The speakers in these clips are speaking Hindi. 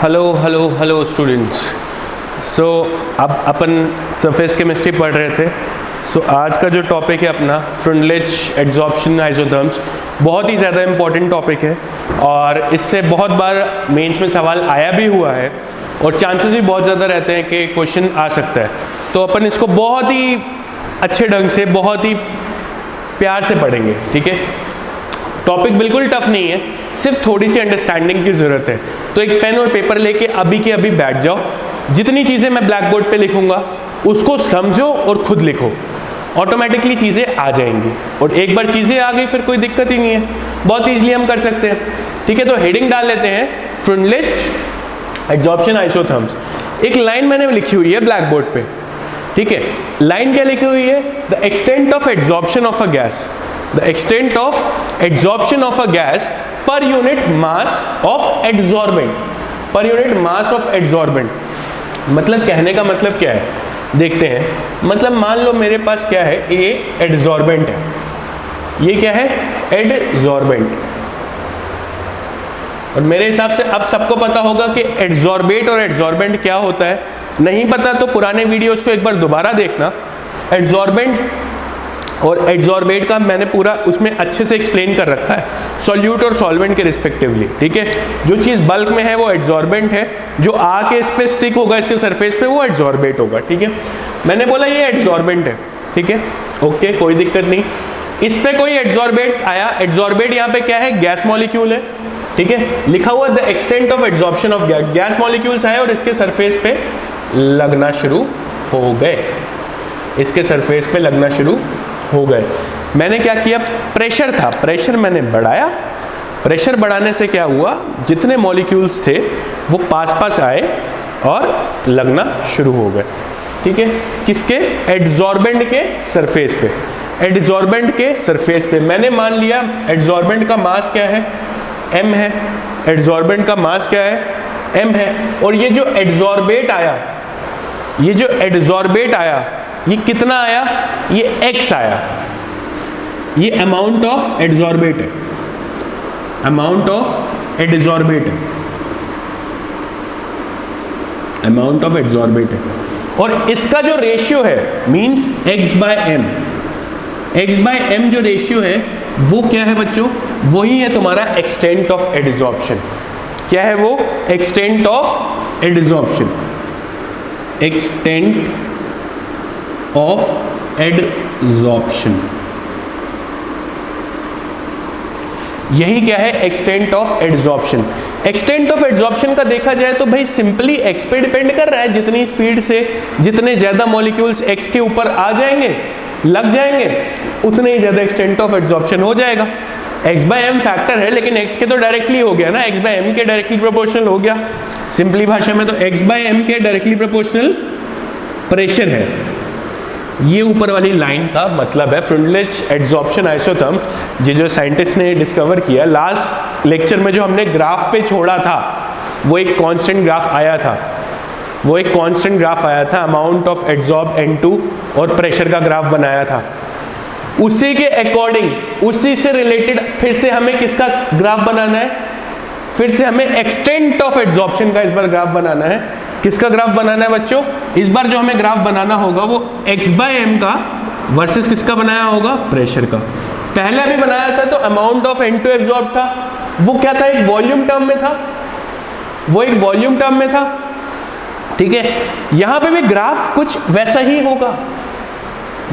Hello students. सो अब अपन सरफेस केमिस्ट्री पढ़ रहे थे। सो आज का जो टॉपिक है अपना फ्रिंडलिच एड्जॉर्प्शन आइसोथर्म्स, बहुत ही ज़्यादा इम्पॉर्टेंट टॉपिक है और इससे बहुत बार मेंस में सवाल आया भी हुआ है और चांसेस भी बहुत ज़्यादा रहते हैं कि क्वेश्चन आ सकता है। तो अपन इसको बहुत ही अच्छे ढंग से, बहुत ही प्यार से पढ़ेंगे, ठीक है। टॉपिक बिल्कुल टफ नहीं है, सिर्फ थोड़ी सी अंडरस्टैंडिंग की ज़रूरत है। तो एक पेन और पेपर लेके अभी के अभी बैठ जाओ। जितनी चीज़ें मैं ब्लैक बोर्ड पे लिखूंगा उसको समझो और खुद लिखो, ऑटोमेटिकली चीज़ें आ जाएंगी। और एक बार चीज़ें आ गई फिर कोई दिक्कत ही नहीं है, बहुत ईजिली हम कर सकते हैं, ठीक है। तो हेडिंग डाल लेते हैं, फ्रिंडलिच एड्जॉर्प्शन आइसोथर्म्स। एक लाइन मैंने लिखी हुई है ब्लैक बोर्ड पे, ठीक है। लाइन क्या लिखी हुई है? The extent of adsorption of a gas, the extent of adsorption of a gas per unit mass of adsorbent, per unit mass of adsorbent. मतलब कहने का मतलब क्या है, देखते हैं। मतलब मान लो मेरे पास क्या है, ये एड्जॉर्बेंट है, ये क्या है, एड्जॉर्बेंट। और मेरे हिसाब से अब सबको पता होगा कि एड्जॉर्बेट और एड्जॉर्बेंट क्या होता है। नहीं पता तो पुराने वीडियोस को एक बार दोबारा देखना। एड्जॉर्बेंट और एड्जॉर्बेट का मैंने पूरा उसमें अच्छे से एक्सप्लेन कर रखा है, सॉल्यूट और सॉल्वेंट के रिस्पेक्टिवली, ठीक है। जो चीज़ बल्क में है वो एड्जॉर्बेंट है, जो आके इस पे स्टिक होगा इसके सरफेस पे वो एड्जॉर्बेट होगा, ठीक है। मैंने बोला ये एड्जॉर्बेंट है, ठीक है, ओके, कोई दिक्कत नहीं। इस पे कोई एड्जॉर्बेट आया, एड्जॉर्बेट यहाँ पे क्या है, गैस मॉलिक्यूल है, ठीक है। लिखा हुआ the extent of adsorption of gas, gas molecules आए और इसके सरफेस पे लगना शुरू हो गए, इसके सरफेस पे लगना शुरू हो गए। मैंने क्या किया, प्रेशर था, प्रेशर मैंने बढ़ाया। प्रेशर बढ़ाने से क्या हुआ, जितने मॉलिक्यूल्स थे वो पास पास आए और लगना शुरू हो गए, ठीक है। किसके? एड्जॉर्बेंट के सरफेस पे, एड्जॉर्बेंट के सरफेस पे। मैंने मान लिया एड्जॉर्बेंट का मास क्या है, m है। एड्जॉर्बेंट का मास क्या है, m है। और ये जो एड्जॉर्बेट आया, ये जो एड्जॉर्बेट आया, ये कितना आया, ये x आया। ये अमाउंट ऑफ एड्जॉर्बेट है, अमाउंट ऑफ एड्जॉर्बेट है, अमाउंट ऑफ एड्जॉर्बेट है। और इसका जो रेशियो है मींस x/m, x/m जो रेशियो है वो क्या है बच्चों, वही है तुम्हारा एक्सटेंट ऑफ एड्जॉर्प्शन। क्या है वो? Extent of adsorption, extent of adsorption. यही क्या है, extent of adsorption. Extent of adsorption का देखा जाए तो भाई सिंपली x पे डिपेंड कर रहा है। जितनी स्पीड से जितने ज्यादा मॉलिक्यूल्स x के ऊपर आ जाएंगे, लग जाएंगे, उतने ही ज्यादा एक्सटेंट ऑफ एड्जॉर्प्शन हो जाएगा। x/m फैक्टर है, लेकिन x के तो डायरेक्टली हो गया ना, x/m के डायरेक्टली प्रोपोर्शनल हो गया। सिंपली भाषा में तो x/m के डायरेक्टली प्रोपोर्शनल प्रेशर है। ये ऊपर वाली लाइन का मतलब है फ्रिंडलिच एड्जॉर्प्शन आइसोथर्म्स। जो साइंटिस्ट ने डिस्कवर किया, लास्ट लेक्चर में जो हमने ग्राफ पे छोड़ा था वो एक कांस्टेंट ग्राफ आया था, वो एक कांस्टेंट ग्राफ आया था, अमाउंट ऑफ एड्जॉर्ब N2 और प्रेशर का ग्राफ बनाया था। उसी के अकॉर्डिंग, उसी से रिलेटेड फिर से हमें किसका ग्राफ बनाना है, फिर से हमें एक्सटेंट ऑफ एड्जॉर्प्शन का इस बार ग्राफ बनाना है। किसका ग्राफ बनाना है बच्चों? इस बार जो हमें ग्राफ बनाना होगा वो x/m का वर्सेस किसका बनाया होगा, प्रेशर का। पहले अभी बनाया था तो अमाउंट ऑफ N2 एब्जॉर्ब था, वो क्या था, एक वॉल्यूम टर्म में था, वो एक वॉल्यूम टर्म में था, ठीक है। यहां पे भी ग्राफ कुछ वैसा ही होगा।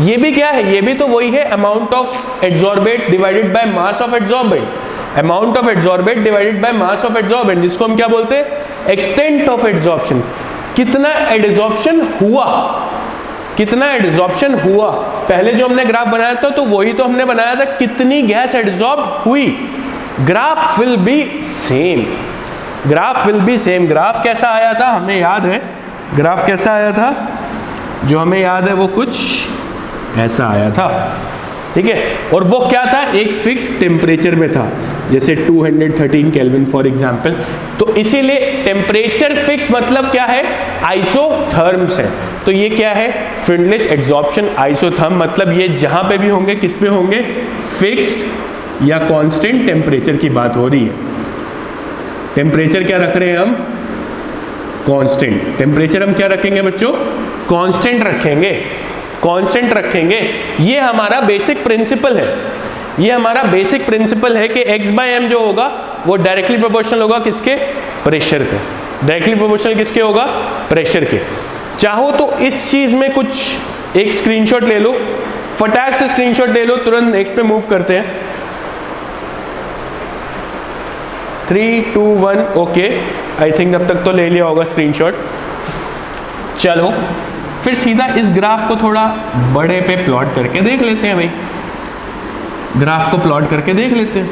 ये भी क्या है, ये भी तो वही है, amount of adsorbate divided by mass of adsorbent, amount of adsorbate divided by mass of adsorbent, जिसको हम क्या बोलते हैं, एक्सटेंट ऑफ एड्जॉर्प्शन। कितना एड्जॉर्प्शन हुआ, कितना एड्जॉर्प्शन हुआ। पहले जो हमने ग्राफ बनाया था तो वही तो हमने बनाया था, कितनी गैस एड्जॉर्ब हुई। Graph will be same, graph will be same. Graph कैसा आया था हमें याद है, ग्राफ कैसा आया था, जो हमें याद है वो कुछ ऐसा आया था, ठीक है। और वो क्या था, एक फिक्स टेम्परेचर में था, जैसे 213 केल्विन फॉर एग्जांपल। तो इसीलिए टेम्परेचर फिक्स मतलब क्या है, आइसोथर्म्स है। तो ये क्या है, फ्रिंडलिच एड्जॉर्प्शन आइसोथर्म, मतलब ये जहां पे भी होंगे किस पे होंगे, फिक्स्ड या कांस्टेंट टेम्परेचर की बात हो रही है। टेम्परेचर क्या रख रहे हैं हम, कांस्टेंट। टेम्परेचर हम क्या रखेंगे बच्चों? कांस्टेंट रखेंगे, कांस्टेंट रखेंगे। ये हमारा बेसिक प्रिंसिपल है, ये हमारा बेसिक प्रिंसिपल है कि x/m जो होगा वो डायरेक्टली प्रोपोर्शनल होगा किसके? प्रेशर के। डायरेक्टली प्रोपोर्शनल किसके होगा? प्रेशर के। चाहो तो इस चीज में कुछ एक स्क्रीनशॉट ले लो, फटाक से स्क्रीनशॉट ले लो, तुरंत नेक्स्ट पे मूव करते हैं। 3, 2, 1 ओके, आई थिंक अब तक तो ले लिया होगा स्क्रीनशॉट। चलो फिर सीधा इस ग्राफ को थोड़ा बड़े पे प्लॉट करके देख लेते हैं भाई, ग्राफ को प्लॉट करके देख लेते हैं।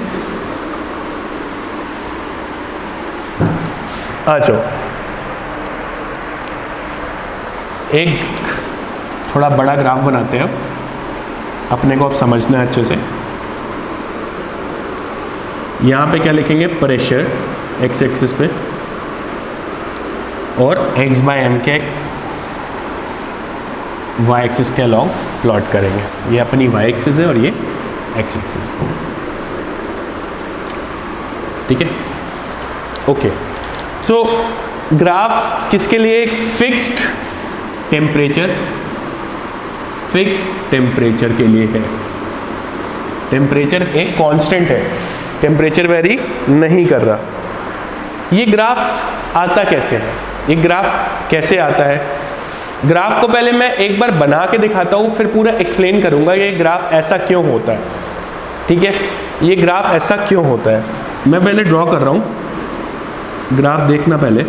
आ जाओ, एक थोड़ा बड़ा ग्राफ बनाते हैं, अपने को अब समझना है अच्छे से। यहाँ पे क्या लिखेंगे? प्रेशर एक्स एक्सिस पे और x/m के y एक्सिस के अलॉन्ग प्लॉट करेंगे। ये अपनी y एक्सिस है और ये x एक्सिस, ठीक है? ओके, सो ग्राफ किसके लिए? एक फिक्स्ड टेम्परेचर, फिक्स्ड टेम्परेचर के लिए है। टेम्परेचर एक कांस्टेंट है, टेम्परेचर वेरी नहीं कर रहा। ये ग्राफ आता कैसे है? ये ग्राफ कैसे आता है? ग्राफ को पहले मैं एक बार बना के दिखाता हूँ, फिर पूरा एक्सप्लेन करूँगा ये ग्राफ ऐसा क्यों होता है, ठीक है? ये ग्राफ ऐसा क्यों होता है, मैं पहले ड्रॉ कर रहा हूँ, ग्राफ देखना पहले।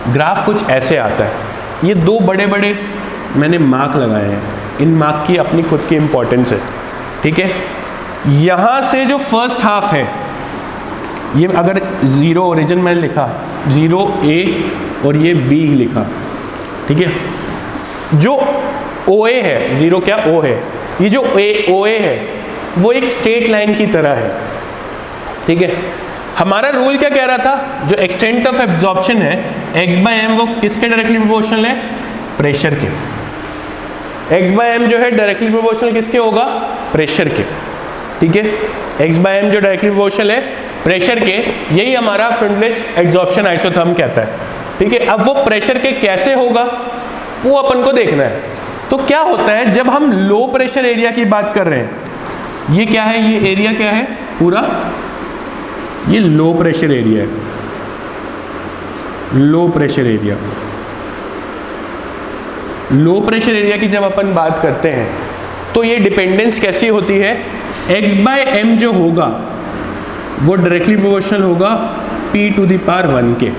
ग्राफ कुछ ऐसे आता है। ये दो बड़े बड़े मैंने मार्क लगाए हैं, इन मार्क की अपनी खुद की इंपॉर्टेंस है, ठीक है? यहाँ से जो फर्स्ट हाफ है, ये अगर 0 ओरिजिन मैंने लिखा, 0A और ये B लिखा, ठीक है? जो OA है, 0 क्या O है, ये जो OA है वो एक स्ट्रेट लाइन की तरह है, ठीक है? हमारा रूल क्या कह रहा था? जो एक्सटेंट ऑफ एब्जॉर्प्शन है x/m वो किसके डायरेक्टली प्रोपोर्शनल है? प्रेशर के। x/m जो है डायरेक्टली प्रोपोर्शनल किसके होगा? प्रेशर के, ठीक है? x/m जो डायरेक्टली प्रोपोर्शनल है प्रेशर के, यही हमारा फ्रिंडलिच एब्जॉर्प्शन आइसोथर्म कहता है, ठीक है? अब वो प्रेशर के कैसे होगा वो अपन को देखना है। तो क्या होता है जब हम लो प्रेशर एरिया की बात कर रहे हैं, ये क्या है? ये एरिया क्या है? पूरा ये लो प्रेशर एरिया है, low pressure area. Low pressure area की जब अपन बात करते हैं तो ये डिपेंडेंस कैसी होती है? x/m जो होगा वो डायरेक्टली प्रोपोर्शनल होगा p⁻1 के।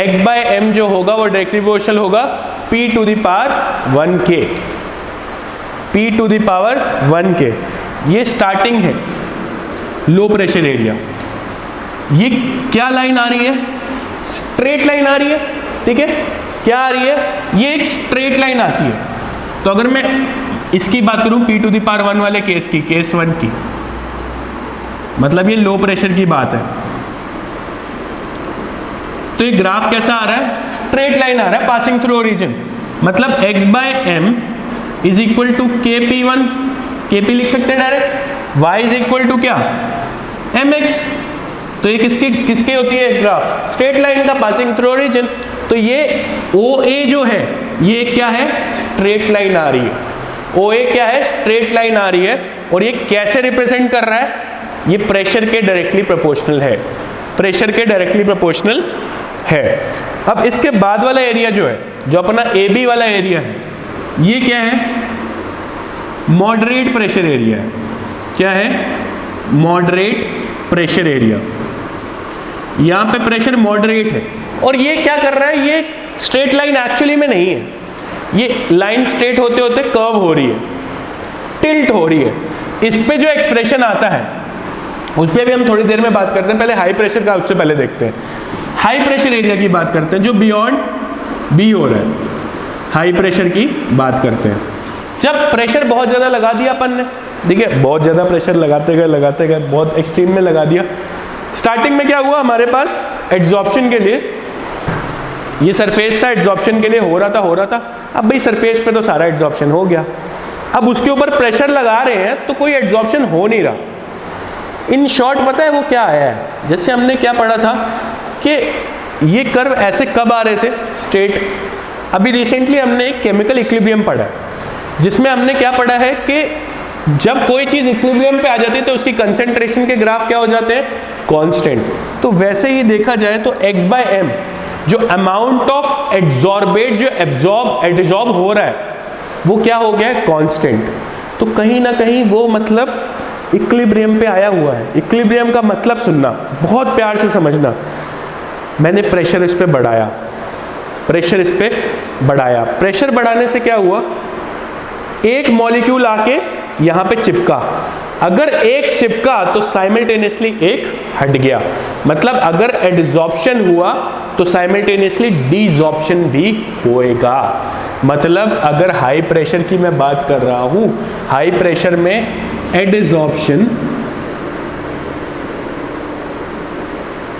x/m जो होगा वो डायरेक्टली प्रोपोर्शनल होगा p⁻1 के, p⁻1 के। ये स्टार्टिंग है लो प्रेशर एरिया। ये क्या लाइन आ रही है? स्ट्रेट लाइन आ रही है, ठीक है? क्या आ रही है? ये एक स्ट्रेट लाइन आती है। तो अगर मैं इसकी बात करूं p⁻1 वाले केस की, केस 1 की, मतलब ये लो प्रेशर की बात है, तो ये ग्राफ कैसा आ रहा है? स्ट्रेट लाइन आ रहा है पासिंग थ्रू ओरिजिन। मतलब x/m is equal to kp1, kp लिख सकते हैं direct, y is equal to क्या? mx। तो ये किसके होती है ग्राफ? स्ट्रेट लाइन का पासिंग थ्रू ओरिजिन। तो ये OA जो है ये क्या है? स्ट्रेट लाइन आ रही है। OA क्या है? स्ट्रेट लाइन आ रही है। और ये कैसे रिप्रेजेंट कर रहा है? ये प्रेशर के डायरेक्टली प्रोपोर्शनल है, प्रेशर के डायरेक्टली प्रोपोर्शनल है। अब इसके बाद वाला एरिया जो है, जो अपना AB वाला एरिया है, ये क्या है? मॉडरेट प्रेशर एरिया है। क्या है? Moderate pressure area. यहाँ पे प्रेशर मॉडरेट है। और ये क्या कर रहा है? ये स्ट्रेट लाइन एक्चुअली में नहीं है, ये लाइन स्ट्रेट होते होते कर्व हो रही है, टिल्ट हो रही है। इस पे जो एक्सप्रेशन आता है उस पर भी हम थोड़ी देर में बात करते हैं। पहले हाई प्रेशर का उससे पहले देखते हैं। हाई प्रेशर एरिया की बात करते हैं, जो बियॉन्ड बी हो रहा है, हाई प्रेशर की बात करते हैं। जब प्रेशर बहुत ज़्यादा लगा दिया अपन ने, ठीक है, बहुत ज़्यादा प्रेशर लगाते गए, बहुत एक्सट्रीम में लगा दिया। स्टार्टिंग में क्या हुआ? हमारे पास एड्जॉर्प्शन के लिए ये सरफेस था, एड्जॉर्प्शन के लिए हो रहा था, अब भाई सरफेस पे तो सारा एड्जॉर्प्शन हो गया, अब उसके ऊपर प्रेशर लगा रहे हैं तो कोई एड्जॉर्प्शन हो नहीं रहा। इन शॉर्ट पता है वो क्या आया है, जैसे हमने क्या पढ़ा था कि ये कर्व ऐसे कब आ रहे थे स्ट्रेट। अभी रिसेंटली हमने एक केमिकल इक्विलिब्रियम पढ़ा है जिसमें हमने क्या पढ़ा है कि जब कोई चीज इक्विलिब्रियम पे आ जाती है तो उसकी कंसेंट्रेशन के ग्राफ क्या हो जाते हैं, कांस्टेंट। तो वैसे ही देखा जाए तो x/m जो अमाउंट ऑफ एड्जॉर्बेट जो एब्जॉर्ब हो रहा है वो क्या हो गया है, कांस्टेंट। तो कहीं ना कहीं वो मतलब इक्विलिब्रियम पे आया हुआ है। इक्विलिब्रियम का मतलब सुनना, बहुत प्यार से समझना। मैंने प्रेशर इस पे बढ़ाया, प्रेशर इस पे बढ़ाया, प्रेशर बढ़ाने से क्या हुआ, एक मॉलिक्यूल आके यहां पे चिपका। अगर एक चिपका तो साइमल्टेनियसली एक हट गया, मतलब अगर एडजॉर्प्शन हुआ तो साइमल्टेनियसली डिजॉर्प्शन भी होएगा। मतलब अगर हाई प्रेशर की मैं बात कर रहा हूं, हाई प्रेशर में एडजॉर्प्शन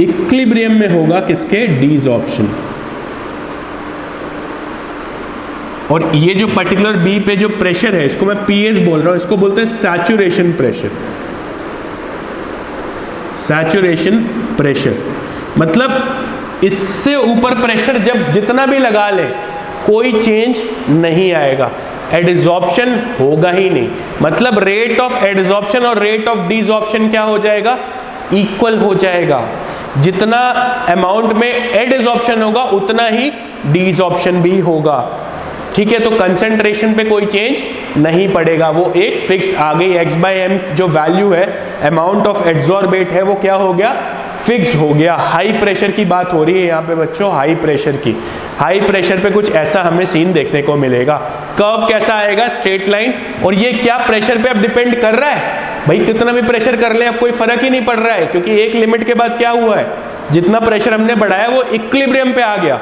इक्विलिब्रियम में होगा किसके, डिजॉर्प्शन। और ये जो पर्टिकुलर बी पे जो प्रेशर है इसको मैं पीएस बोल रहा हूं, इसको बोलते हैं सैचुरेशन प्रेशर। सैचुरेशन प्रेशर मतलब इससे ऊपर प्रेशर जब जितना भी लगा ले कोई चेंज नहीं आएगा, एडजॉर्प्शन होगा ही नहीं। मतलब रेट ऑफ एडजॉर्प्शन और रेट ऑफ डिजॉर्प्शन क्या हो जाएगा, इक्वल हो जाएगा। जितना अमाउंट में एडजॉर्प्शन होगा उतना ही डिजॉर्प्शन भी होगा। ठीक है, तो कंसेंट्रेशन पे कोई चेंज नहीं पड़ेगा, वो एक फिक्स्ड आ गई। x/m जो वैल्यू है, अमाउंट ऑफ एड्जॉर्बेट है, वो क्या हो गया, फिक्स्ड हो गया। हाई प्रेशर की बात हो रही है यहाँ पे बच्चों, हाई प्रेशर की। हाई प्रेशर पे कुछ ऐसा हमें सीन देखने को मिलेगा। कर्व कैसा आएगा, स्ट्रेट लाइन। और ये क्या प्रेशर पे अब डिपेंड कर रहा है, भाई कितना भी प्रेशर कर ले अब कोई फर्क ही नहीं पड़ रहा है, क्योंकि एक लिमिट के बाद क्या हुआ है, जितना प्रेशर हमने बढ़ाया वो इक्विलिब्रियम पे आ गया।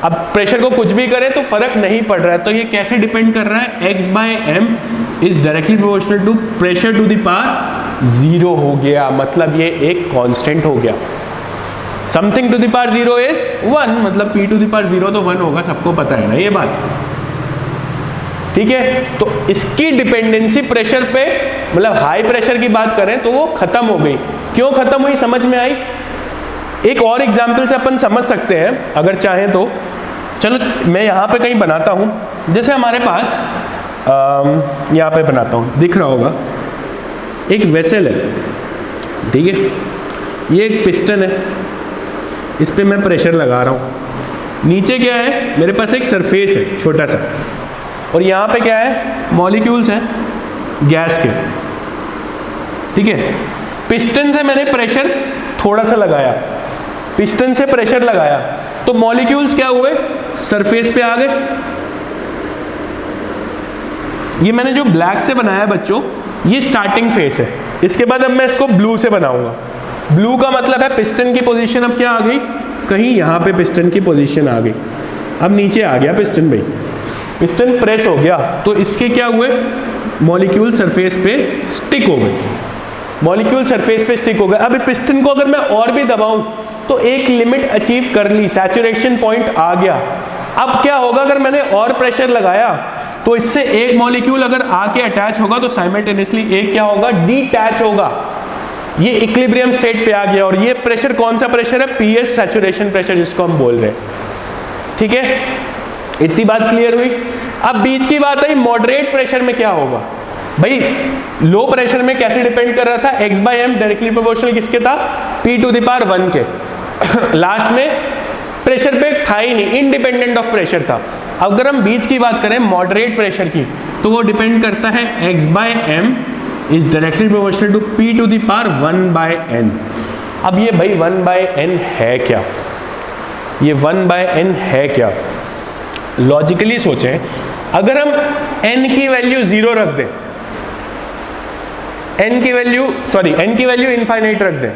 अब प्रेशर को कुछ भी करें तो फर्क नहीं पड़ रहा है। तो ये कैसे डिपेंड कर रहा है, x/m is directly proportional to pressure to the power 0 हो गया। मतलब ये एक कांस्टेंट हो गया। Something to the power 0 is 1, मतलब p टू द पावर 0 तो 1 होगा, सबको पता है ना ये बात। ठीक है, तो इसकी डिपेंडेंसी प्रेशर पे, मतलब हाई प्रेशर की बात करें तो वो खत्म हो गई। क्यों खत्म हुई, समझ में आई। एक और एग्जाम्पल से अपन समझ सकते हैं अगर चाहें तो। चलो मैं यहाँ पे कहीं बनाता हूँ, जैसे हमारे पास यहाँ पे बनाता हूँ, दिख रहा होगा एक वेसल है, ठीक है, ये एक पिस्टन है, इस पे मैं प्रेशर लगा रहा हूँ। नीचे क्या है, मेरे पास एक सरफेस है छोटा सा, और यहाँ पे क्या है, मॉलिक्यूल्स हैं गैस के। ठीक है, पिस्टन से मैंने प्रेशर थोड़ा सा लगाया, पिस्टन से प्रेशर लगाया तो मॉलिक्यूल्स क्या हुए, सरफेस पे आ गए। ये मैंने जो ब्लैक से बनाया है बच्चों, ये स्टार्टिंग फेस है। इसके बाद अब मैं इसको ब्लू से बनाऊंगा। ब्लू का मतलब है पिस्टन की पोजीशन अब क्या आ गई, कहीं यहाँ पे पिस्टन की पोजीशन आ गई। अब नीचे आ गया पिस्टन, भाई पिस्टन प्रेस हो गया तो इसके क्या हुए, मॉलिक्यूल सरफेस पे स्टिक हो गए। मॉलिक्यूल सरफेस पे स्टिक हो गए। अब पिस्टन को अगर मैं और भी दबाऊं तो एक लिमिट अचीव कर ली, सैचुरेशन पॉइंट आ गया। अब क्या होगा, अगर मैंने और प्रेशर लगाया तो इससे एक मॉलिक्यूल अगर आके अटैच होगा तो साइमल्टेनियसली एक क्या होगा, डिटैच होगा। ये इक्विलिब्रियम स्टेट पे आ गया। और ये प्रेशर कौन सा प्रेशर है, पीएस सैचुरेशन प्रेशर जिसको हम बोल रहे हैं। ठीक है, इतनी बात क्लियर हुई। अब बीच की बात आई, मॉडरेट प्रेशर में क्या होगा। भाई लो प्रेशर में कैसे डिपेंड कर रहा था, x/m डायरेक्टली प्रोपोर्शनल किसके था, p टू द पावर 1 के। लास्ट में प्रेशर पे था ही नहीं, इंडिपेंडेंट ऑफ प्रेशर था। अगर हम बीच की बात करें मॉडरेट प्रेशर की, तो वो डिपेंड करता है x/m is directly proportional to p to the power 1/n। अब ये भाई 1/n है क्या, ये 1/n है क्या। लॉजिकली सोचें, अगर हम n की वैल्यू 0 रख दें, n की वैल्यू इनफाइनाइट रख दें,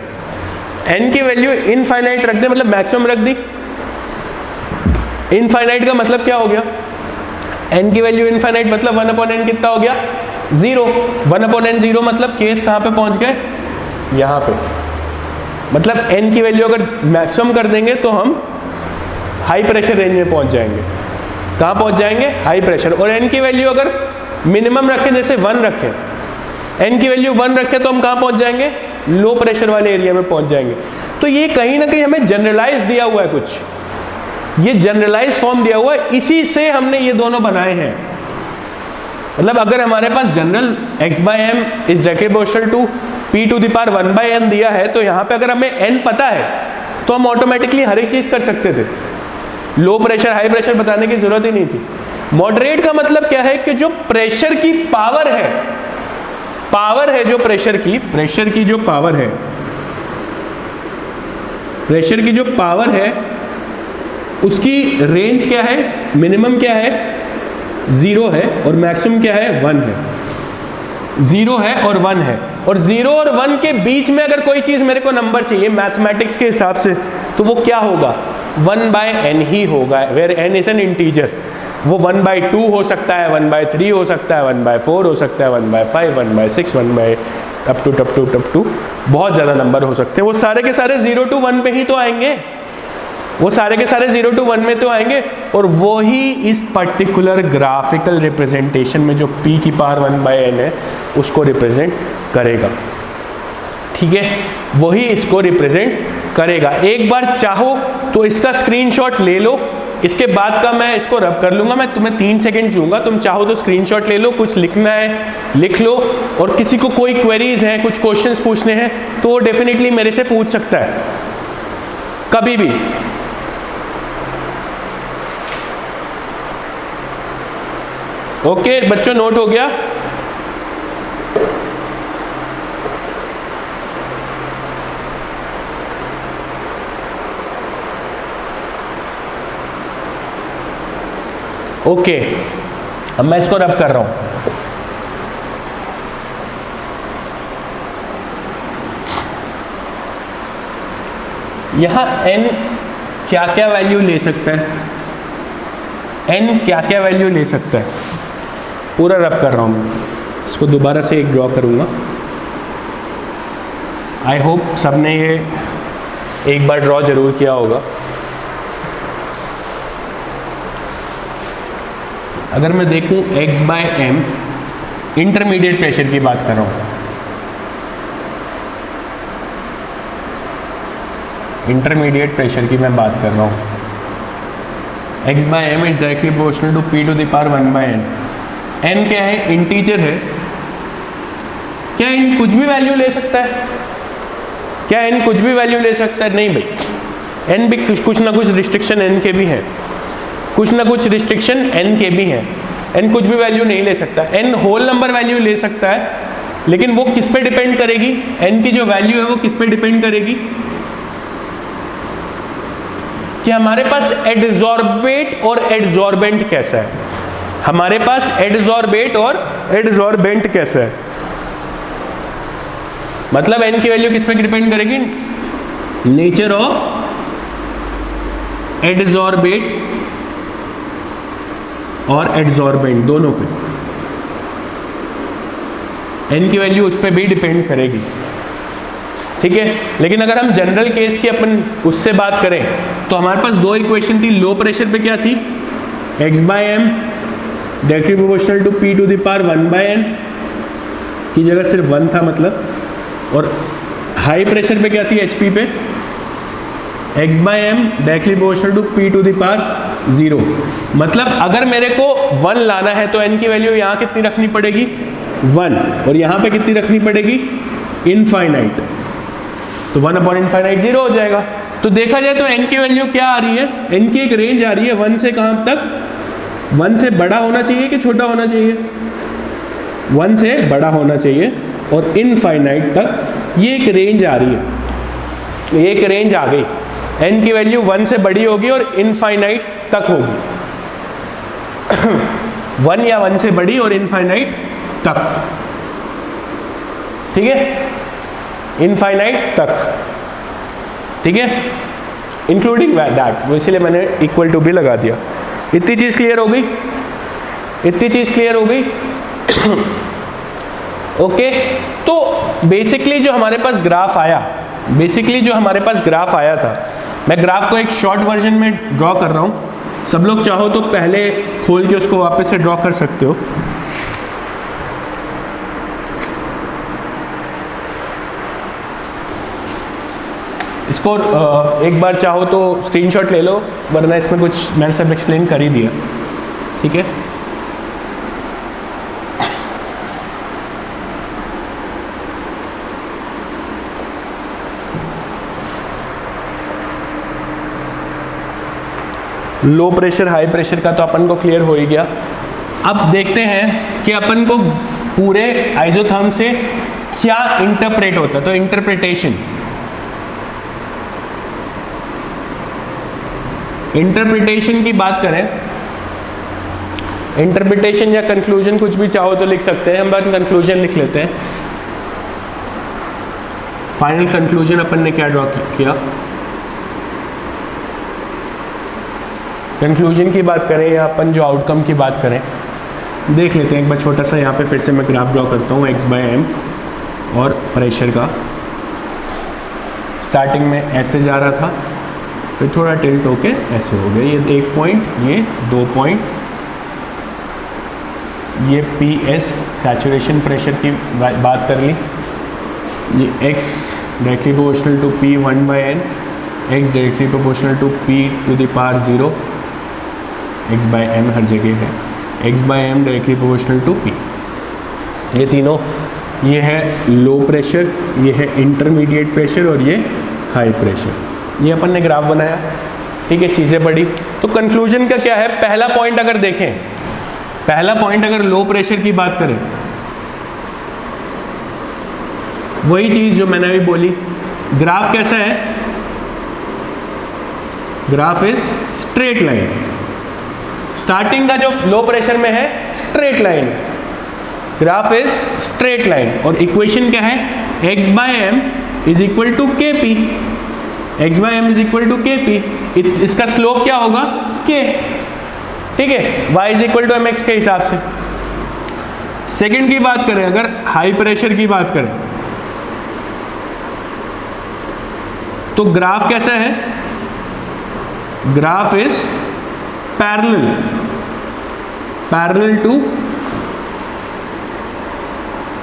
n की वैल्यू इनफाइनाइट रख दें, मतलब मैक्सिमम रख दी। इनफाइनाइट का मतलब क्या हो गया, n की वैल्यू इनफाइनाइट मतलब 1/n कितना हो गया, 0। 1/n 0 मतलब केस कहाँ पे पहुंच गए, यहाँ पे। मतलब n की वैल्यू अगर मैक्सिमम कर देंगे तो हम हाई प्रेशर रेंज में पहुंच जाएंगे। कहाँ पहुँच जाएंगे, हाई प्रेशर। और एन की वैल्यू अगर मिनिमम रखें, जैसे 1 रखें, एन की वैल्यू 1 रखें, तो हम कहाँ पहुँच जाएंगे, लो प्रेशर वाले एरिया में पहुँच जाएंगे। तो ये कहीं ना कहीं हमें जनरलाइज दिया हुआ है, कुछ ये जनरलाइज फॉर्म दिया हुआ है, इसी से हमने ये दोनों बनाए हैं। मतलब अगर हमारे पास general x by M is directly proportional to p to the power 1 by n दिया है, तो यहाँ पे अगर हमें n पता है तो हम ऑटोमेटिकली हर एक चीज कर सकते थे, लो प्रेशर हाई प्रेशर बताने की जरूरत ही नहीं थी। मॉडरेट का मतलब क्या है कि जो प्रेशर की पावर है जो प्रेशर की जो पावर है, प्रेशर की जो पावर है उसकी रेंज क्या है, मिनिमम क्या है, 0 है, और मैक्सिमम क्या है, 1 है। 0 है और 1 है, और 0 और 1 के बीच में अगर कोई चीज मेरे को नंबर चाहिए मैथमेटिक्स के हिसाब से, तो वो क्या होगा, 1 बाय n ही होगा, where n is an integer. वो 1 बाय 2 हो सकता है, 1 बाय 3 हो सकता है, 1 बाय 4 हो सकता है, 1 by 5, 1 by 6, 1 by up to बहुत ज़्यादा नंबर हो सकते हैं। वो सारे के सारे 0 to 1 पे ही तो आएंगे, वो सारे के सारे 0 to 1 में तो आएंगे, और वो ही इस पर्टिकुलर ग्राफिकल रिप्रेजेंटेशन में जो p की पावर 1 बाय n है उसको रिप्रेजेंट करेगा। ठीक है, वही इसको रिप्रेजेंट करेगा। एक बार चाहो तो इसका स्क्रीनशॉट ले लो, इसके बाद का मैं इसको रब कर लूंगा, मैं तुम्हें 3 सेकंड्स दूंगा, तुम चाहो तो स्क्रीनशॉट ले लो, कुछ लिखना है लिख लो, और किसी को कोई क्वेरीज हैं, कुछ क्वेश्चंस पूछने हैं तो वो डेफिनेटली मेरे से पूछ सकता है कभी भी। ओके बच्चों, नोट हो गया? ओके, अब मैं इसको रब कर रहा हूं। यहां n क्या क्या वैल्यू ले सकता है, n क्या क्या वैल्यू ले सकता है, पूरा रब कर रहा हूं मैं। इसको दोबारा से एक ड्रॉ करूंगा। आई होप सबने ये एक बार ड्रॉ जरूर किया होगा। अगर मैं देखूं x by M, intermediate pressure की बात कर रहा हूं, इंटरमीडिएट प्रेशर की मैं बात कर रहा हूं। x by M is directly proportional to p to the power 1 by n। n क्या है, इंटीजर है। क्या n कुछ भी वैल्यू ले सकता है? क्या n कुछ भी वैल्यू ले सकता है? नहीं भाई, n भी कुछ ना कुछ रिस्ट्रिक्शन n के भी हैं, कुछ ना कुछ रिस्ट्रिक्शन n के भी हैं। n कुछ भी वैल्यू नहीं ले सकता, n होल नंबर वैल्यू ले सकता है, लेकिन वो किस पे डिपेंड करेगी, n की जो वैल्यू है वो किस पे डिपेंड करेगी कि हमारे पास एडजॉर्बेट और एडजॉर्बेंट कैसा है, हमारे पास एडजॉर्बेट और एडजॉर्बेंट कैसा है। मतलब n की वैल्यू किस पे डिपेंड करेगी, नेचर ऑफ एडजॉर्बेट और एडजॉर्बेंट दोनों पे n की वैल्यू उस पर भी डिपेंड करेगी। ठीक है, लेकिन अगर हम जनरल केस की अपन उससे बात करें तो हमारे पास दो इक्वेशन थी। लो प्रेशर पे क्या थी, x by M directly proportional to p to the power 1 by n की जगह सिर्फ 1 था मतलब, और हाई प्रेशर पे क्या थी, hp पे x by M directly proportional to p to the power 0। मतलब अगर मेरे को 1 लाना है तो n की वैल्यू यहाँ कितनी रखनी पड़ेगी, 1, और यहाँ पे कितनी रखनी पड़ेगी, इनफाइनाइट। तो 1 अपॉन इनफाइनाइट 0 हो जाएगा। तो देखा जाए तो n की वैल्यू क्या आ रही है, n की एक रेंज आ रही है 1 से कहाँ तक, 1 से बड़ा होना चाहिए कि छोटा होना चाहिए, 1 से बड़ा होना चाहिए, और इनफाइनाइट तक ये एक रेंज आ रही है, ये एक रेंज आ गई। n की वैल्यू 1 से बड़ी होगी और इनफाइनाइट तक होगी 1 या 1 से बड़ी और इनफाइनाइट तक। ठीक है, इनफाइनाइट तक, ठीक है, इंक्लूडिंग दैट, वो इसलिए मैंने इक्वल टू भी लगा दिया। इतनी चीज क्लियर हो गई, इतनी चीज क्लियर हो गई। ओके, तो बेसिकली जो हमारे पास ग्राफ आया, बेसिकली जो हमारे पास ग्राफ आया था, मैं ग्राफ को एक शॉर्ट वर्जन में ड्रॉ कर रहा हूँ। सब लोग चाहो तो पहले खोल के उसको वापस से ड्रॉ कर सकते हो। इसको एक बार चाहो तो स्क्रीनशॉट ले लो, वरना इसमें कुछ मैंने सब एक्सप्लेन कर ही दिया, ठीक है। लो प्रेशर हाई प्रेशर का तो अपन को क्लियर हो ही गया। अब देखते हैं कि अपन को पूरे आइसोथर्म से क्या इंटरप्रेट होता है। तो इंटरप्रिटेशन की बात करें, इंटरप्रिटेशन या कंक्लूजन कुछ भी चाहो तो लिख सकते हैं, हम बात कंक्लूजन लिख लेते हैं। फाइनल कंक्लूजन अपन ने क्या ड्रॉ किया। कंक्लूजन की बात करें या अपन जो आउटकम की बात करें, देख लेते हैं एक बार छोटा सा। यहाँ पे फिर से मैं ग्राफ ड्रॉ करता हूँ x/m और प्रेशर का। स्टार्टिंग में ऐसे जा रहा था, फिर थोड़ा टिल्ट होके ऐसे हो गया। ये 1 पॉइंट, ये 2 पॉइंट, ये PS सैचुरेशन प्रेशर की बात कर ली। ये x directly proportional to P 1/n, x directly proportional to P to the power 0, x/m हर जगह है, x/m directly proportional to P। ये तीनों, ये है लो प्रेशर, ये है इंटरमीडिएट प्रेशर और ये हाई प्रेशर। ये अपन ने ग्राफ बनाया, ठीक है, चीज़ें पढ़ी। तो कंक्लूजन का क्या है, पहला पॉइंट अगर देखें, पहला पॉइंट अगर लो प्रेशर की बात करें, वही चीज़ जो मैंने अभी बोली। ग्राफ कैसा है, graph is straight line. Starting का जो लो प्रेशर में है straight line, graph is straight line. और इक्वेशन क्या है, x/m is equal to kp, x/m is equal to kp। इसका स्लोप क्या होगा, k, ठीक है, y is equal to mx के हिसाब से। सेकंड की बात करें, अगर हाई प्रेशर की बात करें तो ग्राफ कैसा है, graph is parallel to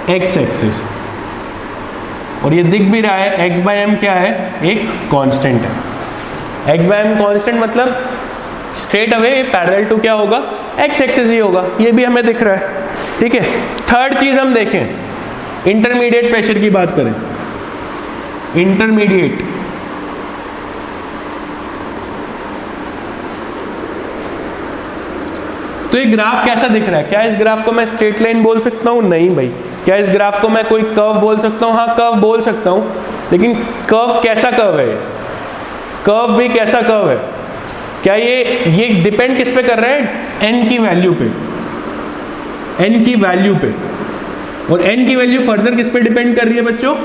x axis. और ये दिख भी रहा है, x/m क्या है, एक कांस्टेंट है। x/m कांस्टेंट मतलब स्ट्रेट अवे पैरेलल टू क्या होगा, x एक्सिस ही होगा। ये भी हमें दिख रहा है, ठीक है। थर्ड चीज हम देखें, इंटरमीडिएट प्रेशर की बात करें। इंटरमीडिएट, तो ये ग्राफ कैसा दिख रहा है, क्या इस ग्राफ को मैं स्ट्रेट लाइन बोल सकता हूँ, नहीं भाई। क्या इस ग्राफ को मैं कोई कर्व बोल सकता हूँ, हाँ कर्व बोल सकता हूँ, लेकिन कर्व कैसा कर्व है, कर्व भी कैसा कर्व है, क्या ये डिपेंड किस पे कर रहा है, n की वैल्यू पे, n की वैल्यू पे। और n की वैल्यू फर्दर किस पे डिपेंड कर रही है बच्चों,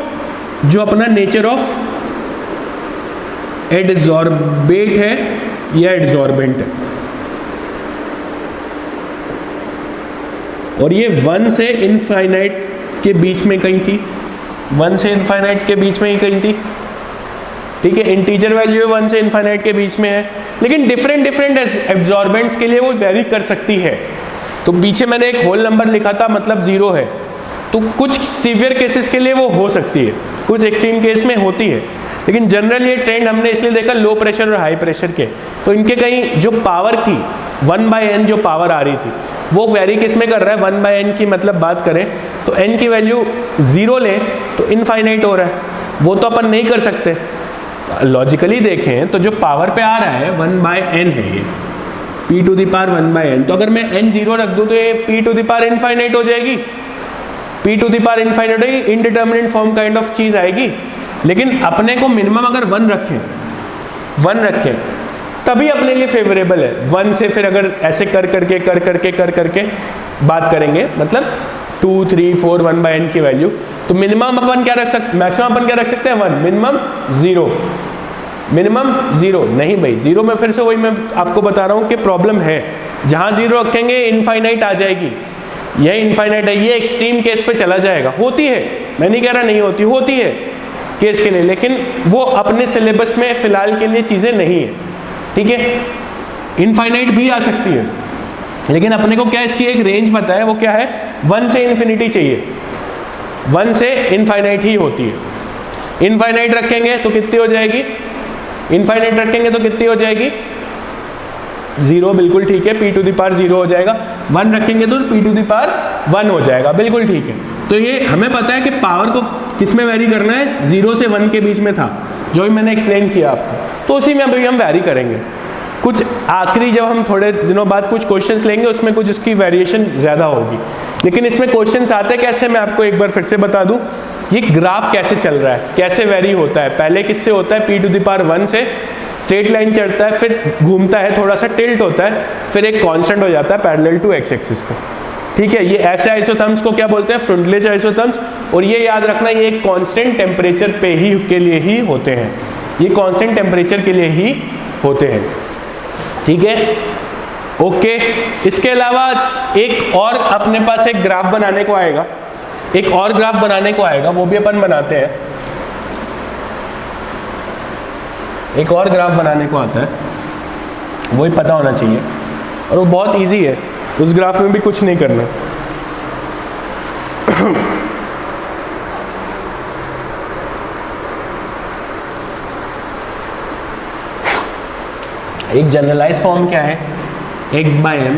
जो अपना नेचर ऑफ एडजॉर्बेट है या एडजॉर्बेंट है। और ये 1 से इनफाइनाइट के बीच में कहीं थी, 1 से इनफाइनाइट के बीच में ही कहीं थी, ठीक है। इंटीजर वैल्यू 1 से इनफाइनाइट के बीच में है, लेकिन डिफरेंट एब्जॉर्बेंट्स के लिए वो वेरी कर सकती है। तो पीछे मैंने एक होल नंबर लिखा था, मतलब 0 है। तो कुछ सीवियर केसेस के लिए वो हो सकती है, कुछ एक्सट्रीम केस में होती है, लेकिन जनरल ये ट्रेंड हमने इसलिए देखा लो प्रेशर और हाई प्रेशर के। तो इनके कहीं जो पावर थी 1/n, जो पावर आ रही थी, वो वेरी किस में कर रहा है, 1/n की मतलब बात करें तो n की वैल्यू 0 ले तो इनफाइनाइट हो रहा है, वो तो अपन नहीं कर सकते। लॉजिकली देखें तो जो पावर पे आ रहा है 1/n है, ये p to the power 1/n। तो अगर मैं n 0 रख दूँ तो ये p to the power infinite हो जाएगी, p to the power infinite होगी, इनडिटर्मिनेट फॉर्म काइंड ऑफ चीज़ आएगी। लेकिन अपने को मिनिमम अगर 1 रखें तभी अपने लिए फेवरेबल है। 1 से फिर अगर ऐसे कर करके बात करेंगे, मतलब 2, 3, 4, 1/n की वैल्यू, तो मिनिमम अपन क्या रख सकते, मैक्सिमम अपन क्या रख सकते हैं 1, मिनिमम 0, मिनिमम 0 नहीं भाई। 0 में फिर से वही मैं आपको बता रहा हूँ कि प्रॉब्लम है, जहाँ 0 रखेंगे इनफाइनाइट आ जाएगी, यह इनफाइनाइट है, ये एक्सट्रीम केस पे चला जाएगा। होती है, मैं नहीं कह रहा नहीं होती, होती है केस के लिए, लेकिन वो अपने सिलेबस में फिलहाल के लिए चीज़ें नहीं है, ठीक है। इनफाइनाइट भी आ सकती है, लेकिन अपने को क्या इसकी एक रेंज पता है, वो क्या है, 1 से इन्फिनिटी चाहिए, 1 से इनफाइनाइट ही होती है। इनफाइनाइट रखेंगे तो कितनी हो जाएगी, इनफाइनाइट रखेंगे तो कितनी हो जाएगी, 0, बिल्कुल ठीक है, p टू द पावर 0 हो जाएगा। 1 रखेंगे तो p टू द पावर 1 हो जाएगा, बिल्कुल ठीक है। तो ये हमें पता है कि पावर को किस में वैरी करना है, 0 से 1 के बीच में था, जो भी मैंने एक्सप्लेन किया आपको, तो उसी में अभी हम वैरी करेंगे। कुछ आखिरी जब हम थोड़े दिनों बाद कुछ क्वेश्चंस लेंगे उसमें कुछ इसकी वेरिएशन ज़्यादा होगी, लेकिन इसमें क्वेश्चंस आते कैसे, मैं आपको एक बार फिर से बता दूं, ये ग्राफ कैसे चल रहा है, कैसे वेरी होता है। पहले किससे होता है, p टू द पावर 1 से स्ट्रेट लाइन चढ़ता है, फिर घूमता है, थोड़ा सा टिल्ट होता है, फिर एक कांस्टेंट हो जाता है पैरेलल टू x एक्सिस पे, ठीक है। ये ऐसे आइसोथर्म्स को क्या बोलते हैं, फ्रंटलेज आइसोथर्म्स। और ये याद रखना, ये एक कांस्टेंट टेम्परेचर पे ही के लिए ही होते हैं, ये कांस्टेंट टेम्परेचर के लिए ही होते हैं, ठीक है, ओके। इसके अलावा एक और अपने पास एक ग्राफ बनाने को आएगा, एक और ग्राफ बनाने को आएगा, वो भी अपन बनाते हैं। एक और ग्राफ बनाने को आता है, वो ही पता होना चाहिए, और वो बहुत इजी है, उस ग्राफ में भी कुछ नहीं करना। एक जनरलाइज फॉर्म क्या है, x by m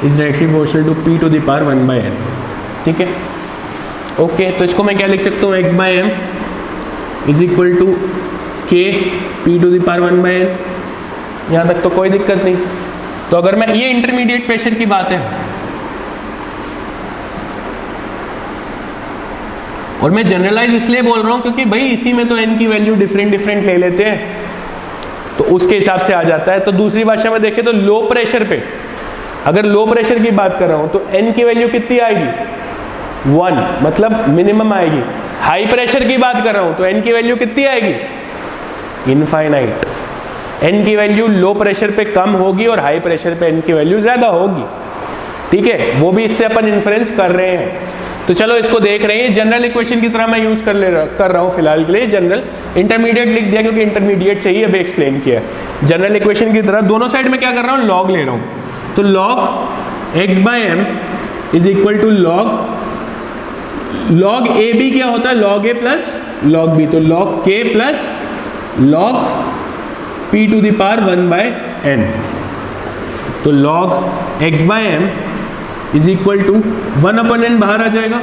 is directly proportional to p to the power 1 by n, ठीक है, ओके। तो इसको मैं क्या लिख सकता हूँ, x by m is equal to k p to the power 1 by n। यहाँ तक तो कोई दिक्कत नहीं। तो अगर मैं, ये इंटरमीडिएट प्रेशर की बात है, और मैं जनरलाइज इसलिए बोल रहा हूँ क्योंकि भाई इसी में तो n की वैल्यू डिफरेंट डिफरेंट ले लेते हैं, तो उसके हिसाब से आ जाता है। तो दूसरी भाषा में देखें तो लो प्रेशर पे, अगर लो प्रेशर की बात कर रहा हूं तो n की वैल्यू कितनी आएगी, 1, मतलब मिनिमम आएगी। हाई प्रेशर की बात कर रहा हूं तो n की वैल्यू कितनी आएगी, इनफाइनाइट। n की वैल्यू लो प्रेशर पे कम होगी और हाई प्रेशर पे n की वैल्यू ज्यादा होगी, ठीक है, वो भी इससे अपन इन्फ्रेंस कर रहे हैं। तो चलो इसको देख रहे हैं, जनरल इक्वेशन की तरह मैं यूज कर रहा हूँ फिलहाल के लिए, जनरल। इंटरमीडिएट लिख दिया क्योंकि इंटरमीडिएट से ही अभी एक्सप्लेन किया है। जनरल इक्वेशन की तरह दोनों साइड में क्या कर रहा हूँ, लॉग ले रहा हूँ। तो log x by m is equal to log A B क्या होता है, log A plus log B, तो log k plus log p to the power 1 by n। तो log x by m is equal to 1 upon n बाहर आ जाएगा,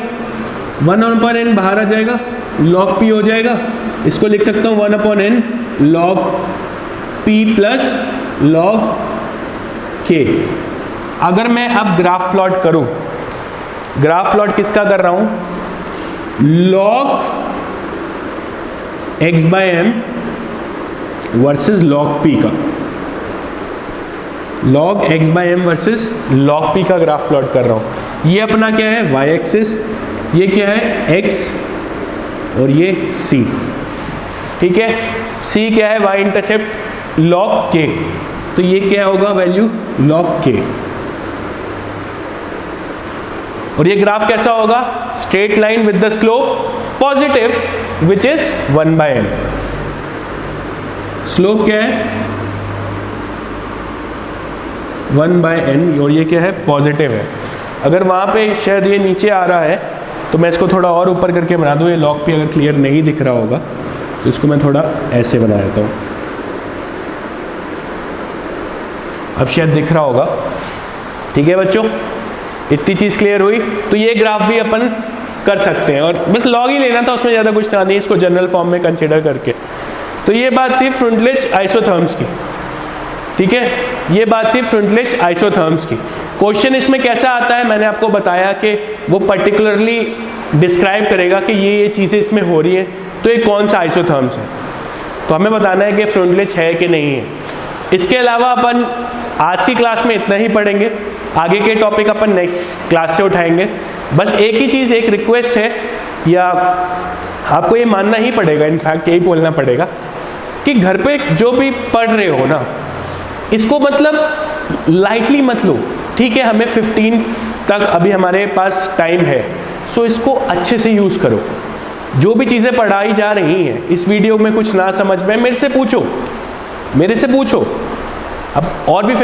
1 अपन n बाहर आ जाएगा, log p हो जाएगा। इसको लिख सकता हूँ 1 upon n log p plus log k। अगर मैं अब ग्राफ प्लॉट करूँ, ग्राफ प्लॉट किसका कर रहा हूँ, log x by m versus log p का, log x by m versus log p का ग्राफ प्लॉट कर रहा हूँ। ये अपना क्या है, y एक्सिस, ये क्या है, x, और ये c, ठीक है। c क्या है, y इंटरसेप्ट log k, तो ये क्या होगा, वैल्यू log k। और ये ग्राफ कैसा होगा, straight line with the slope positive which is 1 by n। Slope क्या है, 1 बाय n, और ये क्या है, पॉजिटिव है। अगर वहाँ पे शायद ये नीचे आ रहा है तो मैं इसको थोड़ा और ऊपर करके बना दूँ। ये लॉग पे अगर क्लियर नहीं दिख रहा होगा तो इसको मैं थोड़ा ऐसे बना देता हूँ, अब शायद दिख रहा होगा, ठीक है बच्चों। इतनी चीज़ क्लियर हुई। तो ये ग्राफ भी अपन कर सकते हैं, और बस लॉग ही लेना था, उसमें ज़्यादा कुछ ना नहीं, इसको जनरल फॉर्म में कंसिडर करके। तो ये बात थी फ्रंटलेज आइसोथर्म्स की, ठीक है, ये बात थी फ्रंटलेज आइसोथर्म्स की। क्वेश्चन इसमें कैसा आता है, मैंने आपको बताया कि वो पर्टिकुलरली डिस्क्राइब करेगा कि ये चीज़ें इसमें हो रही हैं, तो ये कौन सा आइसोथर्म्स है, तो हमें बताना है कि फ्रंटलेज है कि नहीं है। इसके अलावा अपन आज की क्लास में इतना ही पढ़ेंगे, आगे के टॉपिक अपन नेक्स्ट क्लास से उठाएंगे। बस एक ही चीज़, एक रिक्वेस्ट है, या आपको ये मानना ही पड़ेगा, इनफैक्ट यही बोलना पड़ेगा कि घर पे जो भी पढ़ रहे हो ना, इसको मतलब लाइटली मत लो, ठीक है। हमें 15 तक अभी हमारे पास टाइम है, सो इसको अच्छे से यूज़ करो। जो भी चीज़ें पढ़ाई जा रही हैं, इस वीडियो में कुछ ना समझ में मेरे से पूछो, अब और भी